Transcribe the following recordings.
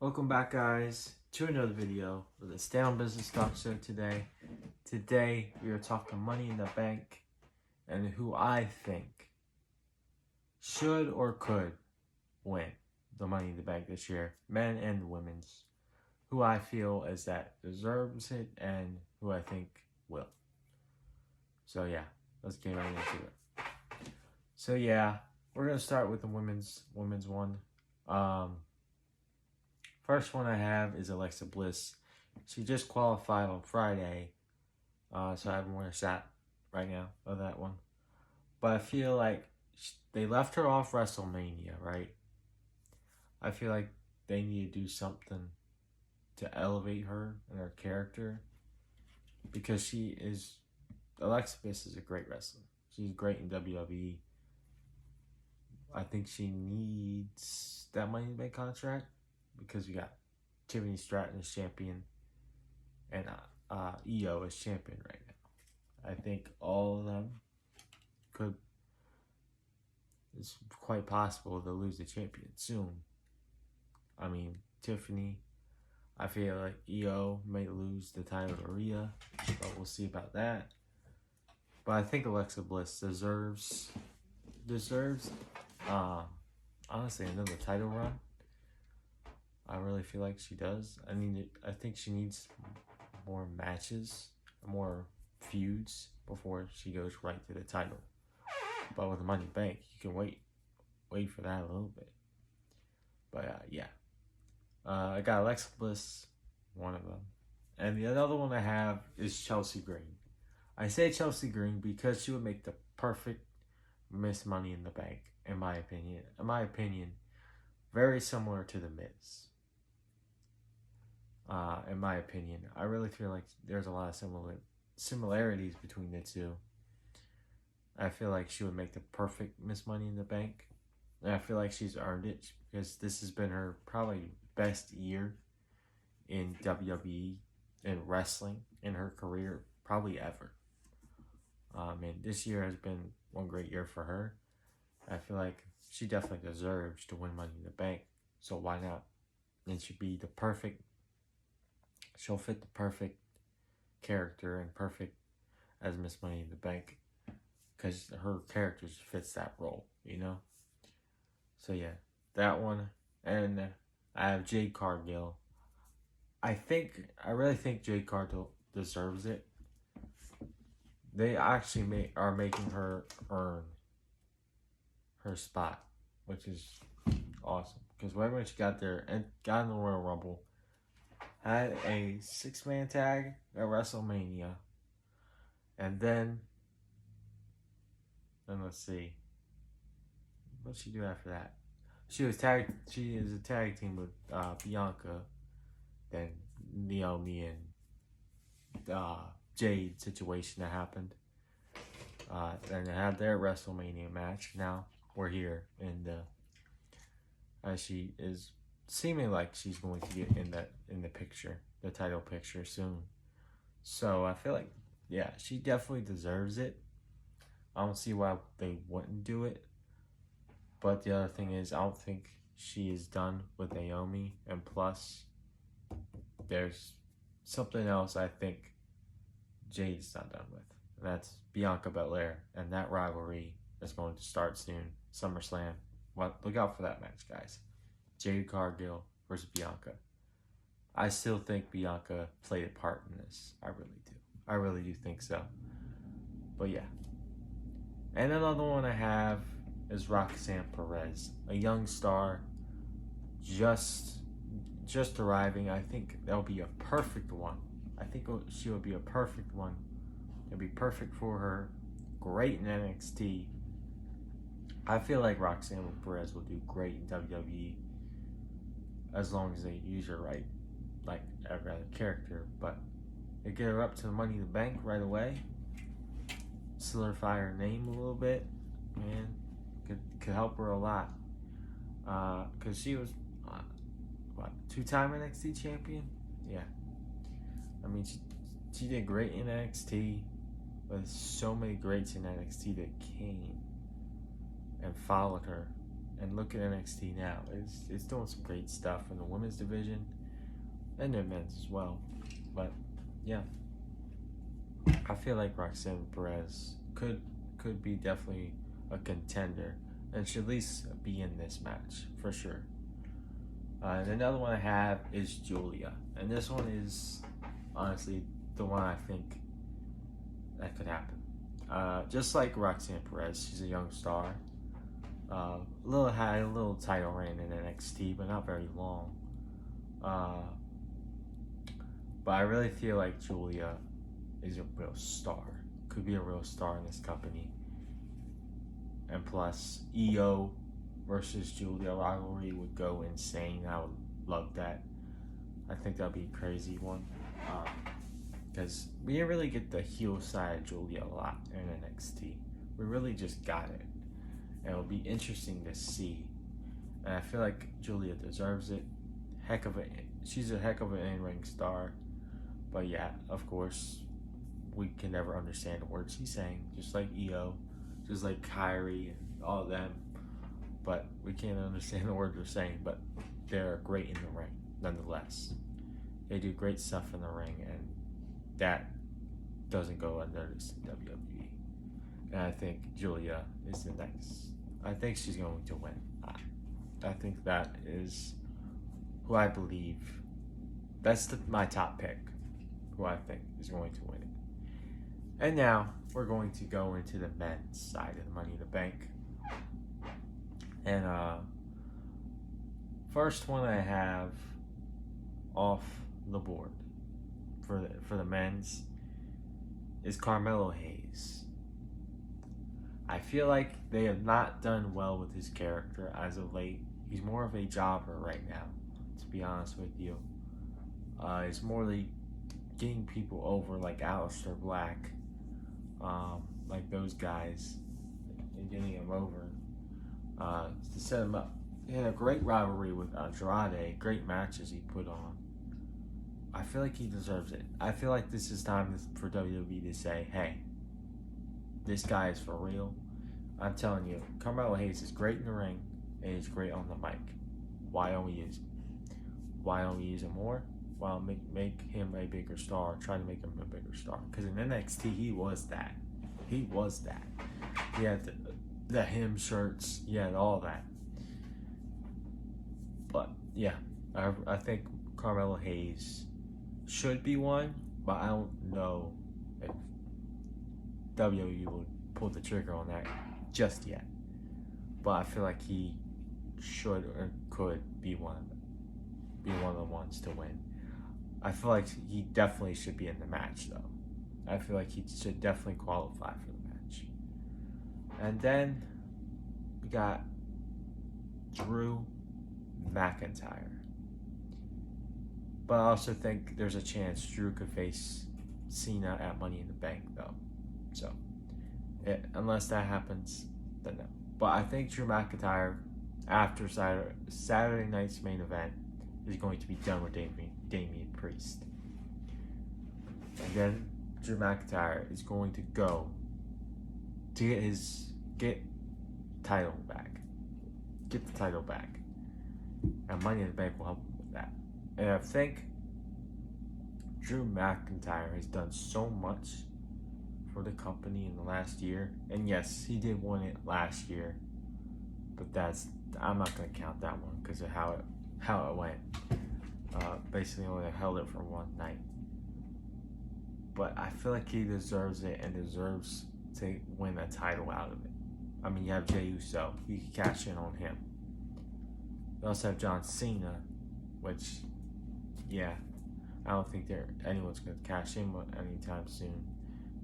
Welcome back, guys, to another video of the Stay on Business Talk Show today. Today, we are talking Money in the Bank and who I think should or could win the Money in the Bank this year, men and women's. Who I feel is that deserves it and who I think will. So yeah, let's get right into it. So yeah, we're gonna start with the women's one. First one I have is Alexa Bliss. She just qualified on Friday, so I have more shot right now of that one. But I feel like they left her off WrestleMania, right? I feel like they need to do something to elevate her and her character because Alexa Bliss is a great wrestler. She's great in WWE. I think she needs that Money in the Bank contract because we got Tiffany Stratton as champion and EO as champion right now. I think all of them it's quite possible they'll lose the champion soon. I mean, Tiffany, I feel like EO may lose the title to Rhea, but we'll see about that. But I think Alexa Bliss deserves honestly another title run. I really feel like she does. I think she needs more matches, more feuds before she goes right to the title. But with the Money in the Bank, you can wait for that a little bit. But yeah, I got Alexa Bliss, one of them, and the other one I have is Chelsea Green. I say Chelsea Green because she would make the perfect Miss Money in the Bank, in my opinion. In my opinion, very similar to the Miz. In my opinion, I really feel like there's a lot of similarities between the two. I feel like she would make the perfect Miss Money in the Bank, and I feel like she's earned it because this has been her probably best year in WWE and wrestling in her career, probably ever. And this year has been one great year for her. I feel like she definitely deserves to win Money in the Bank, so why not? And she'll fit the perfect character and perfect as Miss Money in the Bank because her character fits that role, you know? So yeah, that one. And I have Jade Cargill. I really think Jade Cargill deserves it. They actually are making her earn her spot, which is awesome. Because right when she got there and got in the Royal Rumble, had a 6-man tag at WrestleMania, and then let's see, what did she do after that? She is a tag team with Bianca, then Naomi and Jade situation that happened. Then they had their WrestleMania match. Now we're here, and she is seeming like she's going to get in the picture, the title picture soon. So I feel like, yeah, she definitely deserves it. I don't see why they wouldn't do it. But the other thing is, I don't think she is done with Naomi, and plus, there's something else I think Jade's not done with. And that's Bianca Belair, and that rivalry is going to start soon. SummerSlam. Look out for that match, guys. Jade Cargill versus Bianca. I still think Bianca played a part in this. I really do. I really do think so. But yeah. And another one I have is Roxanne Perez, a young star, just arriving. I think that'll be a perfect one. I think she will be a perfect one. It'll be perfect for her. Great in NXT. I feel like Roxanne Perez will do great in WWE as long as they use her right, like every other character. But they get her up to the Money in the Bank right away. Solidify her name a little bit, man. Could help her a lot. Because she was, 2-time NXT champion? Yeah. I mean, she did great in NXT, but there's so many greats in NXT that came and followed her And look at NXT now. It's doing some great stuff in the women's division and the men's as well. But yeah, I feel like Roxanne Perez could be definitely a contender and should at least be in this match for sure. And another one I have is Julia, and this one is honestly the one I think that could happen. Just like Roxanne Perez, she's a young star. Had a little title reign in NXT, but not very long. But I really feel like Julia is a real star. Could be a real star in this company. And plus, EO versus Julia rivalry would go insane. I would love that. I think that'd be a crazy one. Because we didn't really get the heel side of Julia a lot in NXT. We really just got it. And it'll be interesting to see. And I feel like Julia deserves it. She's a heck of an in-ring star. But yeah, of course, we can never understand the words she's saying. Just like EO, just like Kyrie and all of them. But we can't understand the words they're saying. But they're great in the ring, nonetheless. They do great stuff in the ring, and that doesn't go unnoticed in WWE. And I think Julia is the next. I think she's going to win. I think that is who I believe. That's my top pick, who I think is going to win it. And now we're going to go into the men's side of the Money in the Bank. And first one I have off the board for the men's is Carmelo Hayes. I feel like they have not done well with his character as of late. He's more of a jobber right now, to be honest with you. It's more like getting people over like Aleister Black, like those guys, and getting him over to set him up. He had a great rivalry with Andrade, great matches he put on. I feel like he deserves it. I feel like this is time for WWE to say, hey, this guy is for real. I'm telling you, Carmelo Hayes is great in the ring and he's great on the mic. Why don't we use him? Why don't we use him more? Why don't we make him a bigger star? Try to make him a bigger star. Because in NXT, he was that. He was that. He had the hem shirts. He had all that. But yeah, I think Carmelo Hayes should be one, but I don't know if WWE will pull the trigger on that just yet. But I feel like he should or could be one of the ones to win. I feel like he definitely should be in the match, though. I feel like he should definitely qualify for the match. And then we got Drew McIntyre. But I also think there's a chance Drew could face Cena at Money in the Bank, though. So, unless that happens, then no. But I think Drew McIntyre, after Saturday night's main event, is going to be done with Damian Priest. And then Drew McIntyre is going to go to get title back. Get the title back. And Money in the Bank will help him with that. And I think Drew McIntyre has done so much for the company in the last year. And yes, he did win it last year. But I'm not going to count that one because of how it went. Basically only held it for one night. But I feel like he deserves it and deserves to win a title out of it. I mean, you have Jey Uso. You can cash in on him. You also have John Cena, which, yeah, I don't think anyone's going to cash in anytime soon.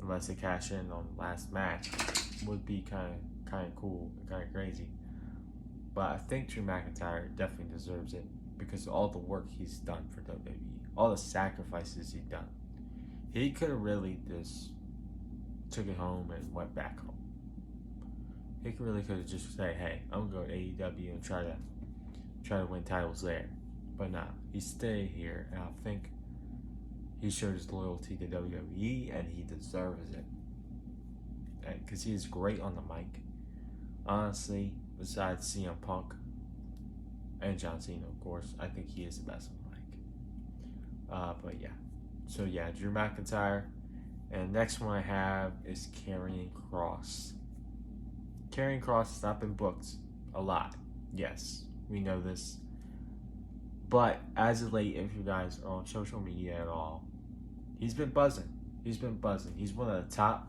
Unless they cash in on the last match. Would be kind of cool, kind of crazy. But I think Drew McIntyre definitely deserves it because of all the work he's done for WWE, all the sacrifices he's done. He could have really just took it home and went back home. He could have just said, "Hey, I'm gonna go to AEW and try to win titles there." But nah, he stayed here, and I think he showed his loyalty to WWE, and he deserves it. Because he is great on the mic. Honestly, besides CM Punk and John Cena, of course. I think he is the best on the mic. But yeah. So yeah, Drew McIntyre. And next one I have is Karrion Kross. Karrion Kross has not been booked a lot. Yes, we know this. But as of late, if you guys are on social media at all, he's been buzzing. He's been buzzing. He's one of the top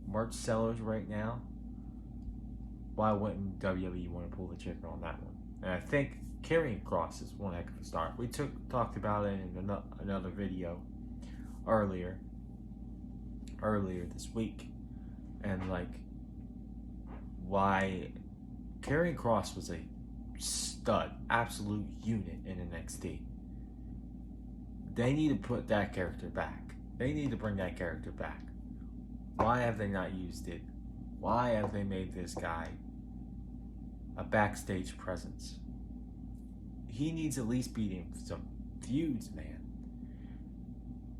merch sellers right now. Why wouldn't WWE want to pull the trigger on that one? And I think Karrion Kross is one heck of a start. We talked about it in another video earlier this week, and like why Karrion Kross was a stud, absolute unit in NXT. They need to put that character back. They need to bring that character back. Why have they not used it? Why have they made this guy a backstage presence? He needs at least beating some feuds, man.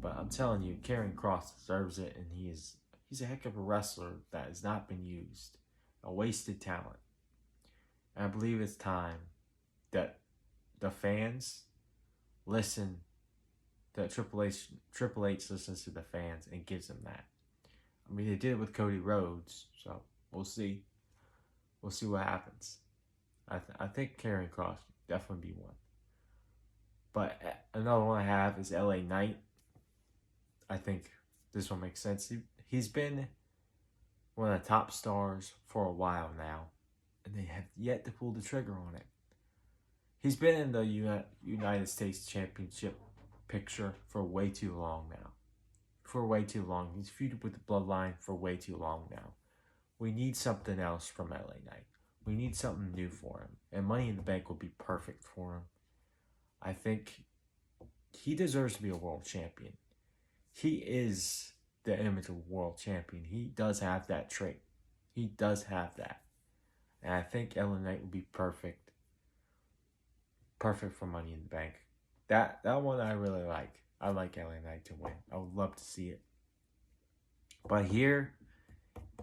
But I'm telling you, Karrion Kross deserves it, and he's a heck of a wrestler that has not been used. A wasted talent. And I believe it's time that the fans listen, that Triple H listens to the fans and gives them that. I mean, they did it with Cody Rhodes, so we'll see. We'll see what happens. I think Karrion Kross definitely be one. But another one I have is LA Knight. I think this one makes sense. He's been one of the top stars for a while now, and they have yet to pull the trigger on it. He's been in the United States Championship picture for way too long now. For way too long. He's feuded with the Bloodline for way too long now. We need something else from LA Knight. We need something new for him. And Money in the Bank will be perfect for him. I think he deserves to be a world champion. He is the image of a world champion. He does have that trait. He does have that. And I think LA Knight would be perfect. Perfect for Money in the Bank. That one I really like. I like LA Knight to win. I would love to see it. But here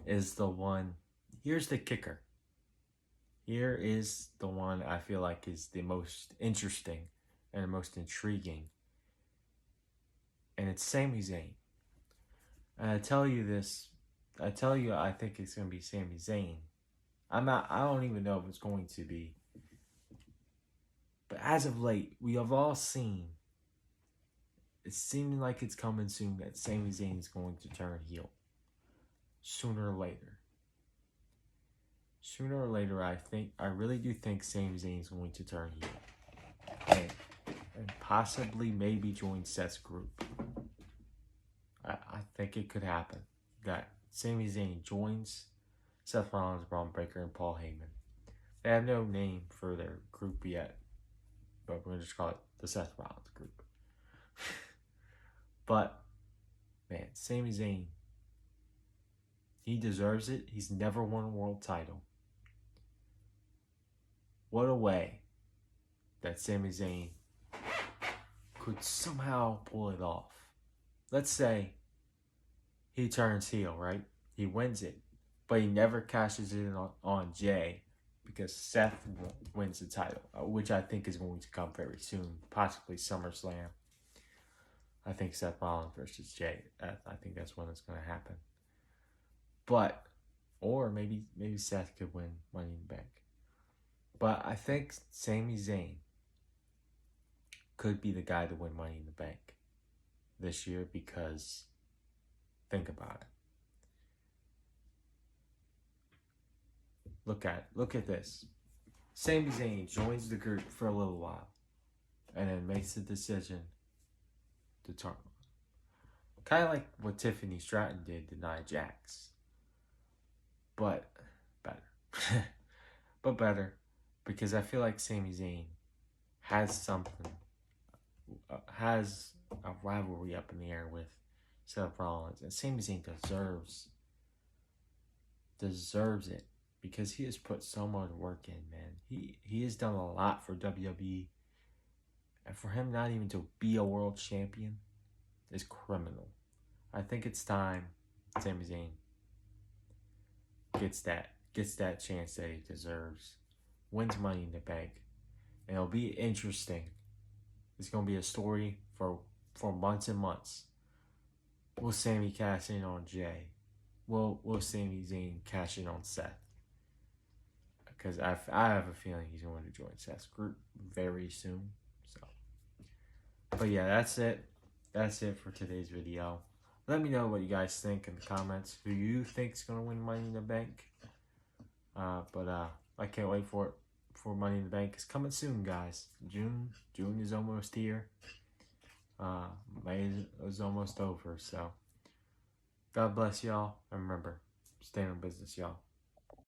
is the one. Here's the kicker. Here is the one I feel like is the most interesting and the most intriguing. And it's Sami Zayn. And I tell you this. I think it's going to be Sami Zayn. I don't even know if it's going to be. But as of late, we have all seen, it's seeming like it's coming soon that Sami Zayn is going to turn heel. Sooner or later. Sooner or later, I really do think Sami Zayn is going to turn heel. And possibly maybe join Seth's group. I think it could happen. That Sami Zayn joins Seth Rollins, Braun Breaker, and Paul Heyman. They have no name for their group yet, but we're going to just call it the Seth Rollins group. But, man, Sami Zayn, he deserves it. He's never won a world title. What a way that Sami Zayn could somehow pull it off. Let's say he turns heel, right? He wins it, but he never cashes in on Jay because Seth wins the title, which I think is going to come very soon, possibly SummerSlam. I think Seth Rollins versus Jay. I think that's when it's going to happen. But, or maybe Seth could win Money in the Bank. But I think Sami Zayn could be the guy to win Money in the Bank this year because, think about it. Look at this. Sami Zayn joins the group for a little while and then makes the decision to turn. Kind of like what Tiffany Stratton did to Nia Jax. But better. But better. Because I feel like Sami Zayn has something. Has a rivalry up in the air with Seth Rollins. And Sami Zayn deserves it. Because he has put so much work in, man. He has done a lot for WWE. And for him not even to be a world champion is criminal. I think it's time Sami Zayn gets that chance that he deserves. wins Money in the Bank. And it'll be interesting. It's going to be a story for months and months. Will Sami cash in on Jay? Will Sami Zayn cash in on Seth? Because I have a feeling he's going to join Seth's group very soon. So, but yeah, that's it. That's it for today's video. Let me know what you guys think in the comments. Who you think is going to win Money in the Bank? I can't wait for it. For Money in the Bank. It's coming soon, guys. June is almost here. May is almost over. So, God bless y'all. And remember, stay in business, y'all.